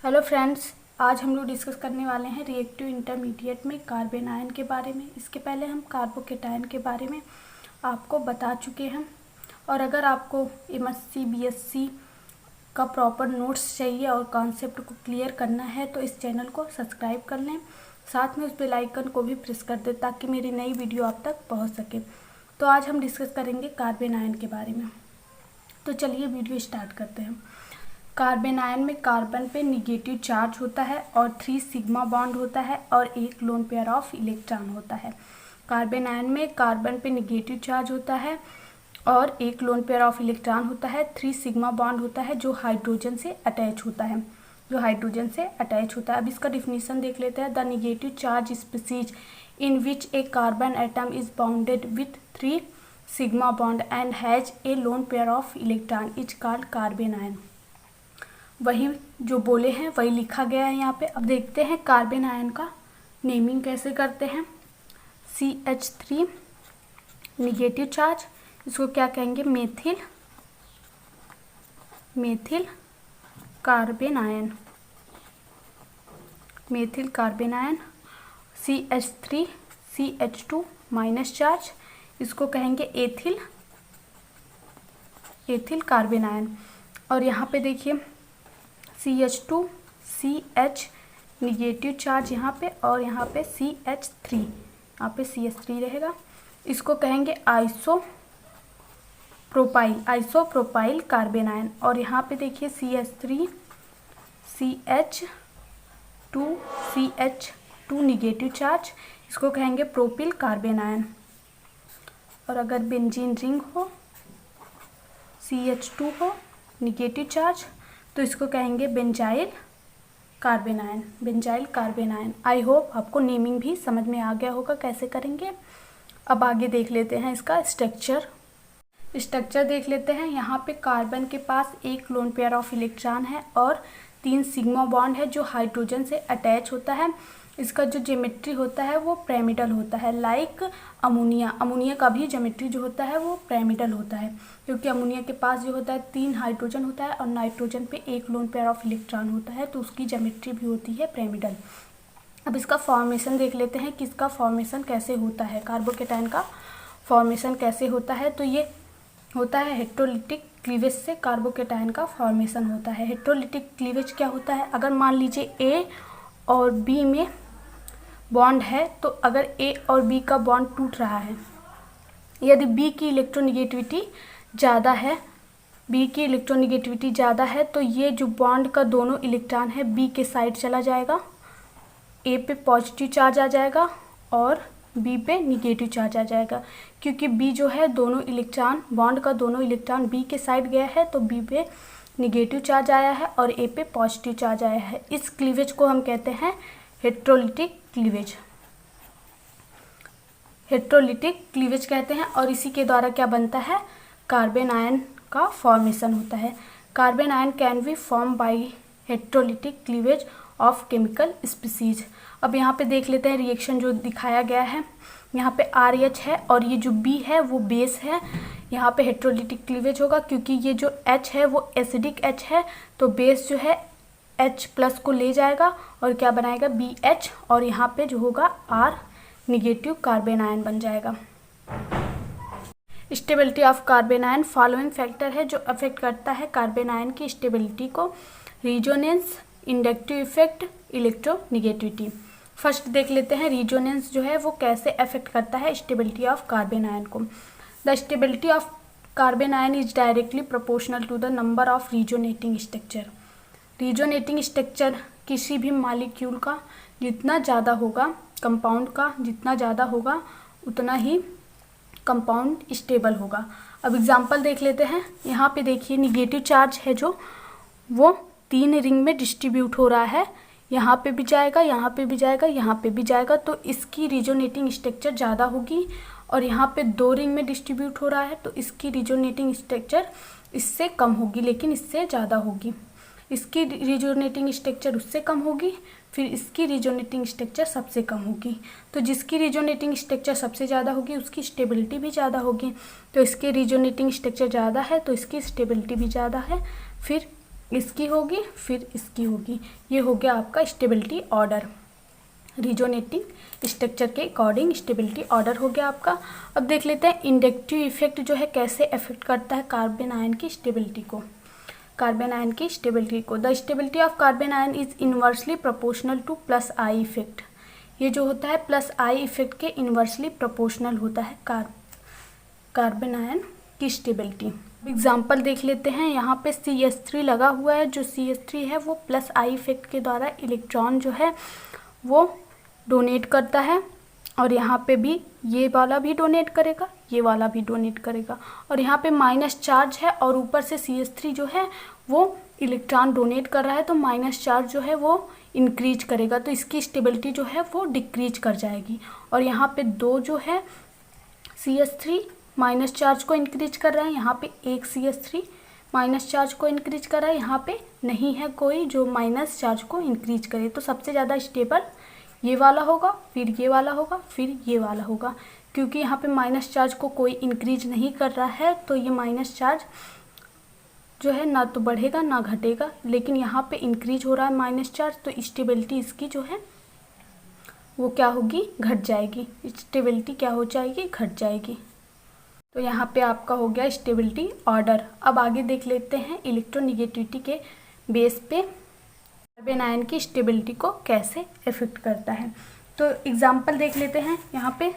Hello friends, आज हम लोग डिस्कस करने वाले हैं रिएक्टिव इंटरमीडिएट में कार्बन आयन के बारे में। इसके पहले हम कार्बोकेटायन के बारे में आपको बता चुके हैं। और अगर आपको एमएससी बीएससी का प्रॉपर नोट्स चाहिए और कॉन्सेप्ट को क्लियर करना है तो इस चैनल को सब्सक्राइब कर लें, साथ में उस बेल आइकन को भी प्रेस कर दें ताकि मेरी नई वीडियो आप तक पहुँच सके। तो आज हम डिस्कस करेंगे कार्बन आयन के बारे में। तो चलिए वीडियो स्टार्ट करते हैं। कार्बन आयन में कार्बन पे निगेटिव चार्ज होता है और 3 सिग्मा बॉन्ड होता है और एक लोन पेयर ऑफ इलेक्ट्रॉन होता है। कार्बन आयन में कार्बन पे निगेटिव चार्ज होता है और एक लोन पेयर ऑफ इलेक्ट्रॉन होता है। 3 सिग्मा बॉन्ड होता है जो हाइड्रोजन से अटैच होता है, अब इसका डिफिनीशन देख लेते हैं। The negative charge species in which A carbon atom is bounded with 3 sigma bond and has a lone pair of electron is called carbon ion. वही जो बोले हैं वही लिखा गया है यहाँ पे। अब देखते हैं कार्बन आयन का नेमिंग कैसे करते हैं। CH3 निगेटिव चार्ज, इसको क्या कहेंगे? Methyl carbon ion. CH3 CH2 minus charge, इसको कहेंगे एथिल कार्बन आयन। और यहाँ पे देखिए CH2 CH निगेटिव चार्ज यहाँ पे और यहाँ पे CH3, यहाँ पे CH3 रहेगा। इसको कहेंगे आइसोप्रोपाइल कार्बन आयन। और यहाँ पे देखिए CH3 CH2 निगेटिव चार्ज, इसको कहेंगे प्रोपिल कार्बन आयन। और अगर बेंजीन रिंग हो, CH2 हो निगेटिव चार्ज, तो इसको कहेंगे benzyl carbon ion. I hope आपको नेमिंग भी समझ में आ गया होगा कैसे करेंगे। अब आगे देख लेते हैं इसका स्ट्रक्चर देख लेते हैं। यहाँ पे कार्बन के पास एक लोन पेयर ऑफ इलेक्ट्रॉन है और 3 सिग्मा बॉन्ड है जो हाइड्रोजन से अटैच होता है। इसका जो ज्योमेट्री होता है वो पिरामिडल होता है, लाइक अमोनिया का भी ज्योमेट्री जो होता है वो पिरामिडल होता है, क्योंकि अमोनिया के पास जो होता है 3 हाइड्रोजन होता है और नाइट्रोजन पे एक लोन पेयर ऑफ इलेक्ट्रॉन होता है, तो उसकी ज्योमेट्री भी होती है पिरामिडल। अब इसका फॉर्मेशन देख लेते हैं कि इसका फॉर्मेशन कैसे होता है, कार्बोकेटायन का फॉर्मेशन कैसे होता है। तो ये होता है हेट्रोलिटिक क्लीवेज से कार्बोकेटायन का फॉर्मेशन होता है। हेट्रोलिटिक क्लीवेज क्या होता है? अगर मान लीजिए A और B में बॉन्ड है, तो अगर A और B का बॉन्ड टूट रहा है, यदि B की इलेक्ट्रोनिगेटिविटी ज़्यादा है, तो ये जो बॉन्ड का दोनों इलेक्ट्रॉन है B के साइड चला जाएगा, A पे पॉजिटिव चार्ज आ जाएगा और B पे निगेटिव चार्ज आ जाएगा। क्योंकि B जो है बॉन्ड का दोनों इलेक्ट्रॉन B के साइड गया है, तो B पे निगेटिव चार्ज आया है और A पे पॉजिटिव चार्ज आया है। इस क्लीवेज को हम कहते हैं हेट्रोलिटिक क्लीवेज कहते हैं। और इसी के द्वारा क्या बनता है? कार्बन आयन का फॉर्मेशन होता है। Carbon ion can be form by heterolytic cleavage of chemical species. अब यहाँ पे देख लेते हैं रिएक्शन जो दिखाया गया है। यहाँ पे RH है और ये जो B है वो बेस है। यहाँ पे हेट्रोलिटिक क्लीवेज होगा क्योंकि ये जो H है वो एसिडिक H है, तो बेस जो है H प्लस को ले जाएगा और क्या बनाएगा? BH। और यहाँ पे जो होगा R निगेटिव कार्बन आयन बन जाएगा। Stability of carbon ion, following factor है जो अफेक्ट करता है कार्बन आयन की स्टेबिलिटी को। Resonance, inductive effect, electronegativity. First देख लेते हैं रेजोनेंस जो है वो कैसे अफेक्ट करता है स्टेबिलिटी ऑफ कार्बन आयन को। The stability of carbon ion is directly proportional to the number of resonating structure. किसी भी मॉलिक्यूल का जितना ज़्यादा होगा, कंपाउंड का जितना ज़्यादा होगा, उतना ही कंपाउंड स्टेबल होगा। अब एग्जांपल देख लेते हैं। यहाँ पे देखिए निगेटिव चार्ज है जो वो 3 रिंग में डिस्ट्रीब्यूट हो रहा है, यहाँ पे भी जाएगा, यहाँ पे भी जाएगा, यहाँ पे भी जाएगा, तो इसकी रिजोनेटिंग स्ट्रक्चर ज़्यादा होगी। और यहाँ पे 2 रिंग में डिस्ट्रीब्यूट हो रहा है, तो इसकी रिजोनेटिंग स्ट्रक्चर इससे कम होगी लेकिन इससे ज़्यादा होगी। इसकी रिजोनेटिंग स्ट्रक्चर उससे कम होगी, फिर इसकी रिजोनेटिंग स्ट्रक्चर सबसे कम होगी। तो जिसकी रिजोनेटिंग स्ट्रक्चर सबसे ज़्यादा होगी उसकी स्टेबिलिटी भी ज़्यादा होगी। तो इसके रिजोनेटिंग स्ट्रक्चर ज़्यादा है तो इसकी स्टेबिलिटी भी ज़्यादा है। फिर इसकी होगी, फिर इसकी होगी। ये हो गया आपका स्टेबिलिटी ऑर्डर, रिजोनेटिंग स्ट्रक्चर के अकॉर्डिंग स्टेबिलिटी ऑर्डर हो गया आपका। अब देख लेते हैं इंडक्टिव इफेक्ट जो है कैसे अफेक्ट करता है कार्बन आयन की स्टेबिलिटी को। कार्बन आयन की स्टेबिलिटी को, the stability of carbon ion is inversely proportional two plus I effect. ये जो होता है प्लस आई इफेक्ट के इनवर्सली प्रोपोर्शनल होता है कार्बन आयन की स्टेबिलिटी। एग्जाम्पल देख लेते हैं। यहाँ पे CH3 लगा हुआ है, जो CH3 है वो प्लस आई इफेक्ट के द्वारा इलेक्ट्रॉन जो है वो डोनेट करता है, और यहाँ पे भी ये वाला भी डोनेट करेगा, ये वाला भी डोनेट करेगा, और यहाँ पे माइनस चार्ज है और ऊपर से CH3 जो है वो इलेक्ट्रॉन डोनेट कर रहा है, तो माइनस चार्ज जो है वो इंक्रीज करेगा, तो इसकी स्टेबिलिटी जो है वो डिक्रीज कर जाएगी। और यहाँ पे दो जो है CH3 माइनस चार्ज को इंक्रीज कर रहा है, यहाँ पे एक CH3 माइनस चार्ज को इंक्रीज कर रहा है, यहाँ पे नहीं है कोई जो माइनस चार्ज को इंक्रीज करे। तो सबसे ज़्यादा स्टेबल ये वाला होगा, फिर ये वाला होगा, फिर ये वाला होगा। क्योंकि यहाँ पे माइनस चार्ज को कोई इंक्रीज नहीं कर रहा है, तो ये माइनस चार्ज जो है ना तो बढ़ेगा ना घटेगा, लेकिन यहाँ पे इंक्रीज हो रहा है माइनस चार्ज, तो स्टेबिलिटी इसकी जो है वो क्या होगी, घट जाएगी। स्टेबिलिटी क्या हो जाएगी, घट जाएगी। तो यहाँ पे आपका हो गया स्टेबिलिटी ऑर्डर। अब आगे देख लेते हैं इलेक्ट्रोनेगेटिविटी के बेस पे कार्बन आयन की स्टेबिलिटी को कैसे इफेक्ट करता है। तो एग्जांपल देख लेते हैं। यहाँ पे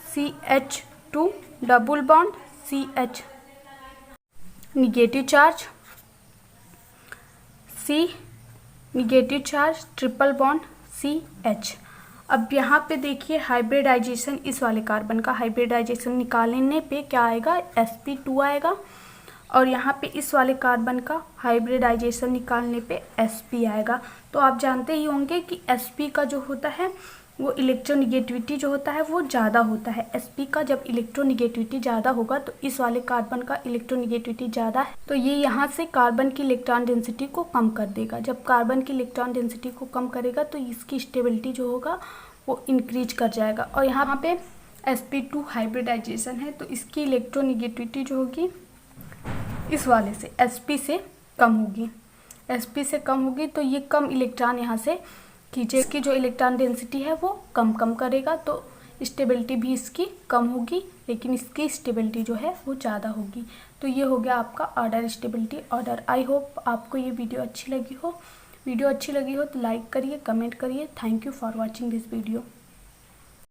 CH2 double bond CH negative charge, C negative charge triple bond CH। अब यहाँ पे देखिए हाइब्रिडाइजेशन, इस वाले कार्बन का हाइब्रिडाइजेशन निकालने पे क्या आएगा, sp2 आएगा, और यहाँ पे इस वाले कार्बन का हाइब्रिडाइजेशन निकालने पे sp आएगा। तो आप जानते ही होंगे कि sp का जो होता है वो इलेक्ट्रोनिगेटिविटी जो होता है वो ज़्यादा होता है। sp का जब इलेक्ट्रोनिगेटिविटी ज़्यादा होगा तो इस वाले कार्बन का इलेक्ट्रोनिगेटिविटी ज़्यादा है, तो ये यहाँ से कार्बन की इलेक्ट्रॉन डेंसिटी को कम कर देगा। जब कार्बन की इलेक्ट्रॉन डेंसिटी को कम करेगा तो इसकी स्टेबिलिटी जो होगा वो इंक्रीज कर जाएगा। और यहाँ पे sp2 हाइब्रिडाइजेशन है, तो इसकी इलेक्ट्रोनिगेटिविटी जो होगी इस वाले से sp से कम होगी, sp से कम होगी, तो ये कम इलेक्ट्रॉन यहाँ से खींचे, इसकी जो इलेक्ट्रॉन डेंसिटी है वो कम करेगा, तो स्टेबिलिटी भी इसकी कम होगी, लेकिन इसकी स्टेबिलिटी जो है वो ज़्यादा होगी। तो ये हो गया आपका order, stability order. I hope आपको ये वीडियो अच्छी लगी हो। वीडियो अच्छी लगी हो तो लाइक करिए, कमेंट करिए। Thank you for watching this video.